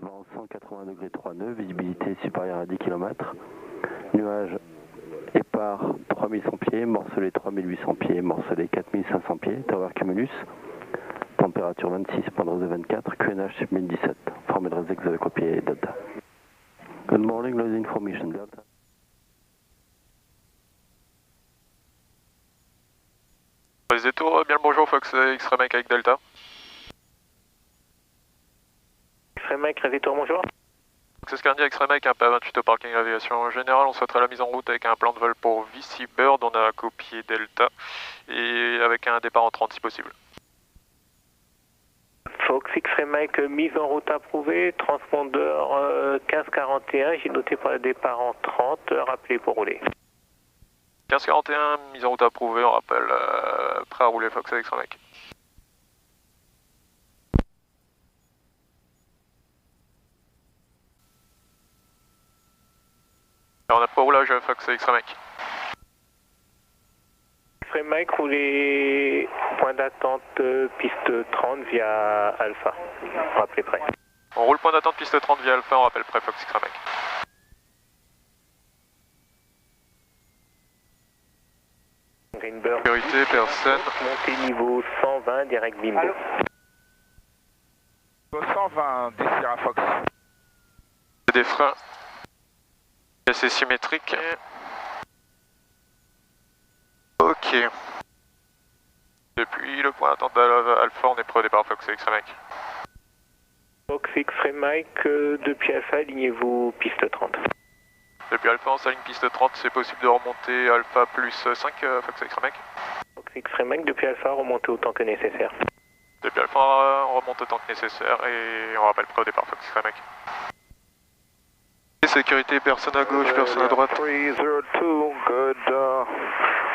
vent 180 degrés 3 nœuds, visibilité supérieure à 10 km. Nuage épars 3100 pieds, morcelé 3800 pieds, morcelé 4500 pieds, tower cumulus. Température 26.24, QNH 1017. Formel Rezex de copier Delta. Good morning, lost information Delta. Les étours, bien le bonjour, Fox X-Ray Mike avec Delta. X-Ray Mike, Résétour, bonjour. Fox Escardia, X-Ray Mike, un PA28 au parking aviation générale. On souhaiterait la mise en route avec un plan de vol pour VC Bird. On a copié Delta et avec un départ en 30 si possible. Fox X-Ray Mike, mise en route approuvée, transpondeur 1541, j'ai noté pour le départ en 30, rappelez pour rouler. 1541, mise en route approuvée, on rappelle, prêt à rouler Fox X-Ray Mike. Alors on a pas roulage Fox X-Ray Mike. X-Ray Mike, roulez point d'attente piste 30 via Alpha, rappelez prêt. On roule point d'attente piste 30 via Alpha, on rappelle prêt Fox X-Ray Mike. Greenberg. Sécurité, personne. Montée niveau 120, direct Bimbo. 120, désir à Fox. Des freins assez symétriques. Ok. Depuis le point d'attente d'Alpha, on est prêt au départ Fox X-Ray Mike. Fox X-Ray Mike, depuis Alpha, alignez-vous piste 30. Depuis Alpha, on s'aligne piste 30, c'est possible de remonter Alpha plus 5 Fox X-Ray Mike. Fox X-Ray Mike, depuis Alpha, remontez autant que nécessaire. Depuis Alpha, on remonte autant que nécessaire et on rappelle prêt au départ Fox X-Ray Mike. Sécurité, personne à gauche, personne à droite. 302, good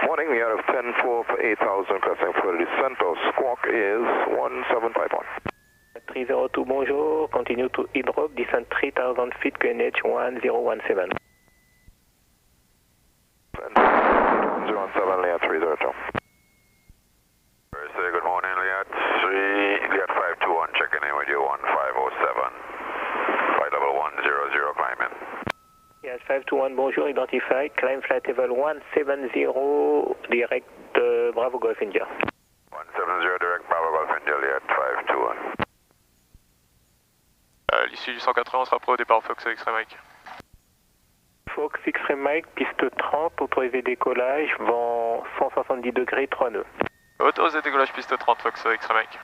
morning, we are of 10-4 for 8000, crossing Florida Santos, squawk is 1751. 302, bonjour, continue to Hydrock, descend 3000 feet, QNH 1017. 17 Leah 302. Say good morning, Liat 521, checking in with you, 1507. Flight level 100, climbing. Yes, 521, bonjour, identify, climb flight level 170, direct Bravo Golf India. 170, direct Bravo Golf India, Liat 521. À l'issue du 180, on sera prêt au départ Fox X-Ray Mike. Fox X-Ray Mike, piste 30, autorisé décollage, vent 170 degrés, 3 nœuds. Autorisé décollage piste 30 Fox X-Ray Mike.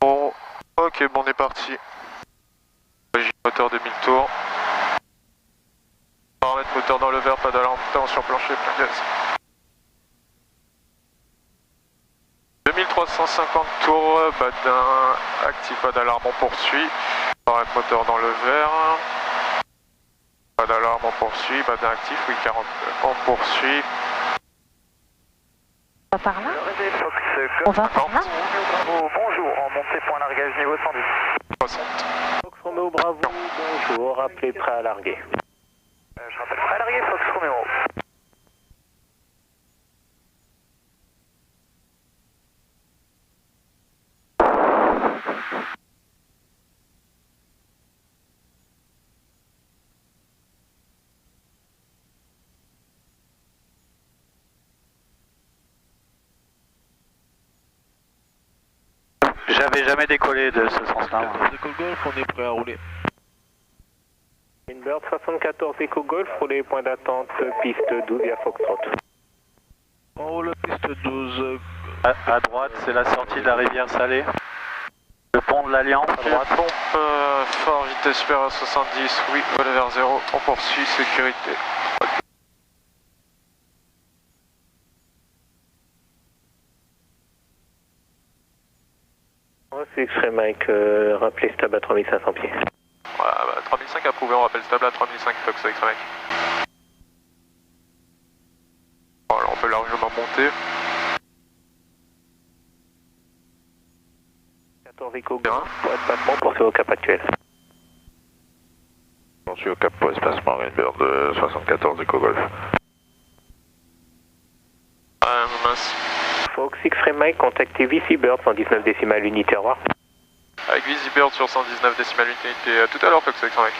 Bon, ok, bon on est parti. Moteur 2000 tours. Paramètre moteur dans le vert, pas d'alarme, tension plancher, plein gaz. 2350 tours, badin actif, pas d'alarme, on poursuit. Paramètre moteur dans le vert. Pas d'alarme, on poursuit. Badin actif, oui 40, on poursuit. On va par là. On va par là. Bonjour, en montée point largage niveau 110. 60. Fox Romeo Bravo, bonjour, rappelez prêt à larguer. Je rappelle prêt à larguer, Fox Romeo. J'avais jamais décollé de ce sens-là. Echo Golf, on est prêt à rouler. Greenbird 74 Echo Golf, roulez point d'attente piste 12 via Foxtrot. On roule piste 12. À droite, c'est la sortie de la rivière Salée. Le pont de l'Alliance. À droite. Pompe fort, vitesse supérieure à 70, oui, vol vers 0, on poursuit, sécurité. X-Ray Mike, rappelez stable à 3500 pieds. Voilà, bah, 3005 approuvé, on rappelle stable à 3005 Fox X-Ray Mike. Voilà, on peut largement monter. 14 Echo Golf, pour espacement, poursuivre au cap actuel. Poursuit au cap pour espacement, Greenbird de 74 Echo Golf. Mince. Fox X-Ray Mike, contactez VisiBird 119 décimales unité, au revoir. Avec VisiBird sur 119 décimales unité, à tout à l'heure Fox X-Ray Mike.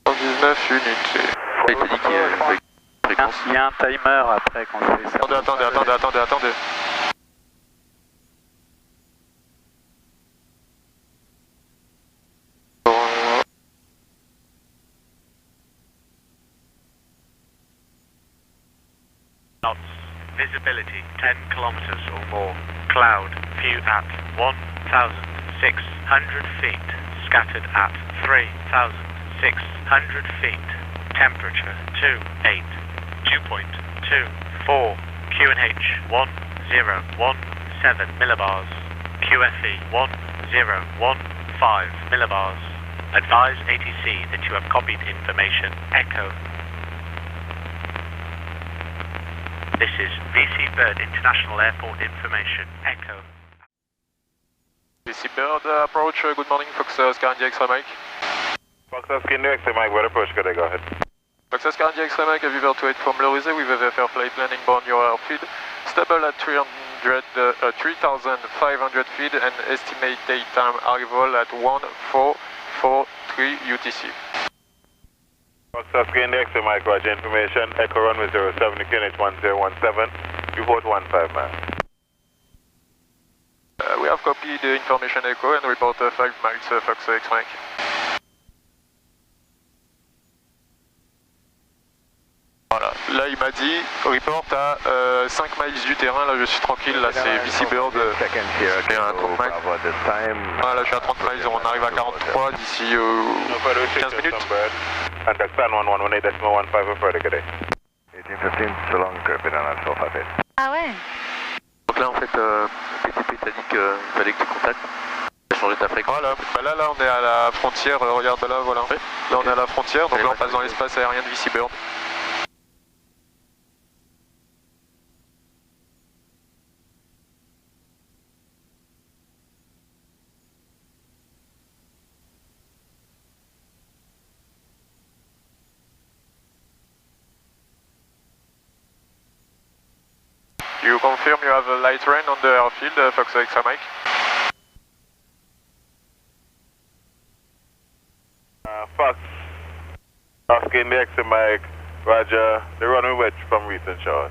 119 unités. Il t'a dit qu'il y a une fréquence. Il y a un timer après quand c'est ça. Attendez. Visibility 10 kilometers or more. Cloud view at 1,600 feet. Scattered at 3,600 feet. Temperature 28. Dew point 24. QNH 1017 millibars. QFE 1015 millibars. Advise ATC that you have copied information. Echo. This is VisiBird International Airport information. Echo. VisiBird approach, good morning, Fox Oscar India X-Ray Mike. Fox Oscar India X-Ray Mike, what approach could I go ahead? Fox Oscar India X-Ray Mike, have you to 8 from Le Risset with VFR flight landing on your airfield. Stable at 3,500 feet and estimated time arrival at 1443 UTC. Fox Oscar India X-Ray Mike, roger information. Echo runway 07, QNH 1017, report 15 miles. We have copied the information echo and report 5 miles Fox X-Ray Mike. Voilà, là il m'a dit report à 5 miles du terrain, là je suis tranquille, là c'est VisiBird, je suis à 30 miles. Voilà, je suis à 30 miles, on arrive à 43 d'ici 15 minutes. Contact San 1118.15 or further, good day. 1815, so long, Piranha Alpha 58. Ah ouais. Donc là en fait, PTP t'a dit qu'il fallait que tu contactes. Tu as changé ta fréquence. Voilà, bah là on est à la frontière, regarde là, voilà. Là on est à la frontière, donc là on passe dans l'espace aérien de VisiBird. You confirm you have a light rain on the airfield, Fox X-Ray Mike? Fox Oscar India X-Ray Mike, roger, the runway wedge from recent shores.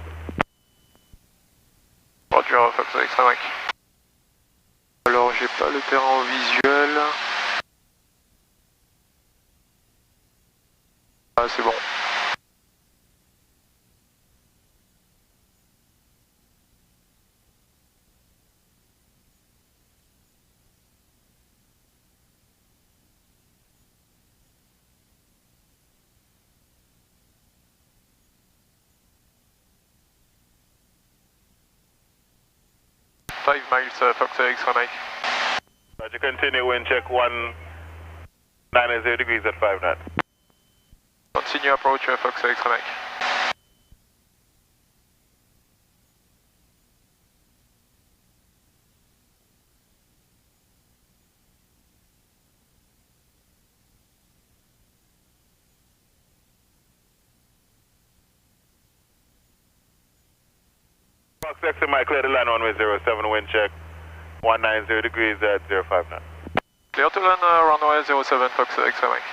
Roger, Fox X-Ray Mike. Alors j'ai pas le terrain au visuel. Ah c'est bon. Five miles, Fox X-Ray Mike. Roger, continue wind check 190 degrees at 5 knots. Continue approach, Fox X-Ray Mike. Fox X-Ray Mike, clear the line runway 07, wind check 190 degrees at 05 knots. Clear to land runway 07, Fox X-Ray Mike.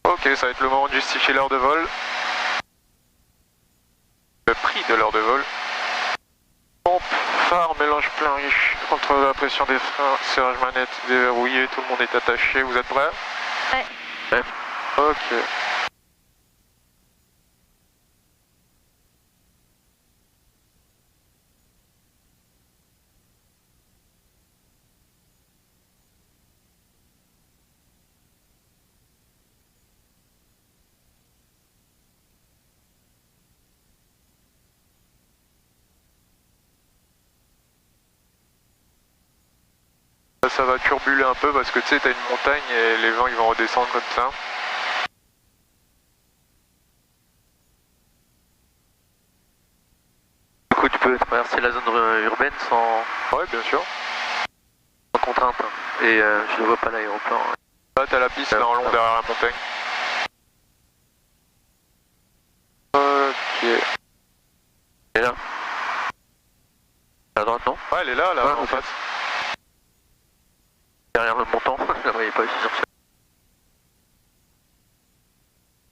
Ok, ça va être le moment de justifier l'heure de vol. Le prix de l'heure de vol. Pompe, phare, mélange plein riche. Contrôle la pression des freins, serrage manette déverrouillé, tout le monde est attaché. Vous êtes prêts? Ouais. Ouais. Ok. Ça va turbuler un peu parce que tu sais, t'as une montagne et les vents ils vont redescendre comme ça. Du coup, tu peux traverser la zone urbaine sans. Ouais, bien sûr. Sans contrainte. Et je ne vois pas l'aéroport. Là, t'as la piste là en long derrière la montagne. est... Elle est là. À droite, non? Ouais, elle est là, ouais, en face. Derrière le montant, la voyais pas ici.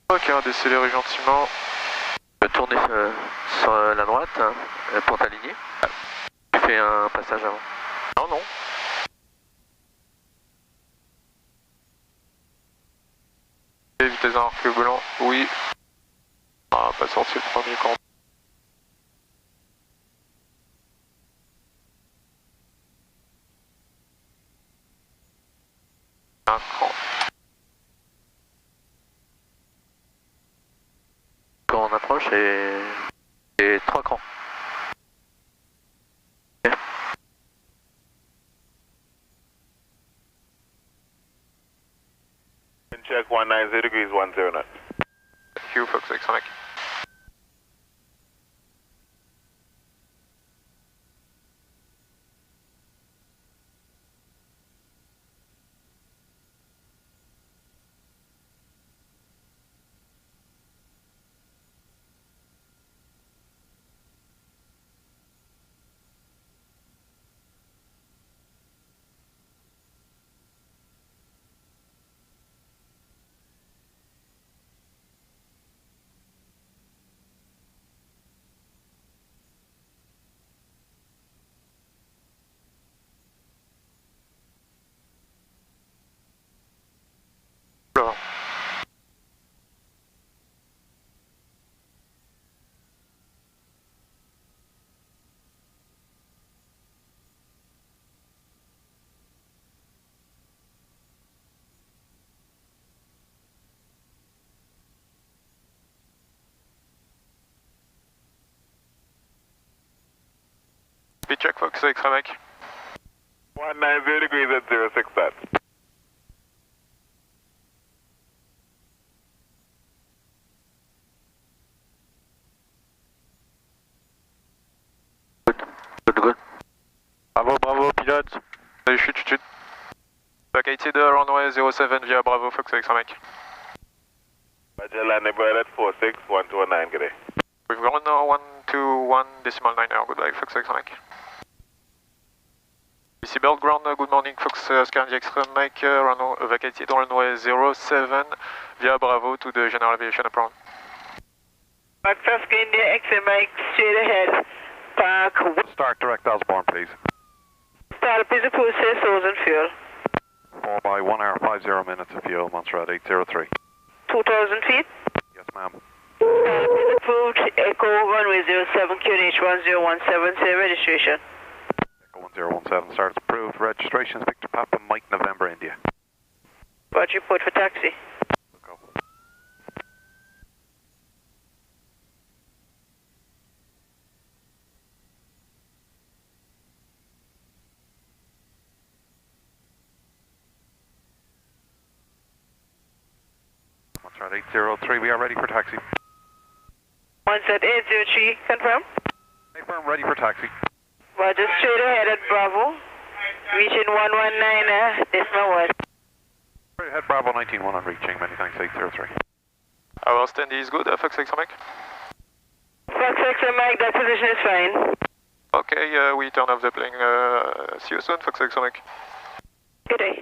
Ok, on décélère gentiment. Tourner sur la droite, hein, pour t'aligner. Tu fais un passage avant. Non, non. Et vitesse d'un arc blanc, oui. Ah, pas sorti le premier camp. Un cran. Quand on approche, et 3 crans. Okay. Check 190 degrees 10 knots. Q, Fox X-5. Speed check, Fox X-ray mec. 190 degrees at 06 knots. Good. Bravo, bravo, pilote. Allez, chute. Vacated runway 07 via Bravo, Fox X-ray mec. Roger, landing bird at 46, 129, good day. We've gone 121.9, goodbye, Fox X-ray mec. BC Bird ground, good morning, Fox Scandia X-ray mec, vacated runway 07 via Bravo to the General Aviation apron. Fox Scandia X-ray mec, straight ahead, park. Start direct Osborne, please. Start, please process and fuel. 4 by 1 hour, 50 minutes of fuel, Montserrat 803. 2,000 feet. Yes, ma'am. Start, please approved, Echo runway 07 QNH 10170, registration. Echo 1017 starts approved. Registrations Victor Papa Mike November India. Roger, report for taxi. Go. Montserrat 803, we are ready for taxi. 1Z803, confirm. Confirm, ready for taxi. Roger, straight ahead at Bravo. Reaching 119, decimal west. Straight ahead, Bravo 191 on reaching. Many thanks, 803. Our stand is good, Fox X-ray mec. Fox X-ray mec, that position is fine. Okay, we turn off the plane. See you soon, Fox X-ray mec. Good day.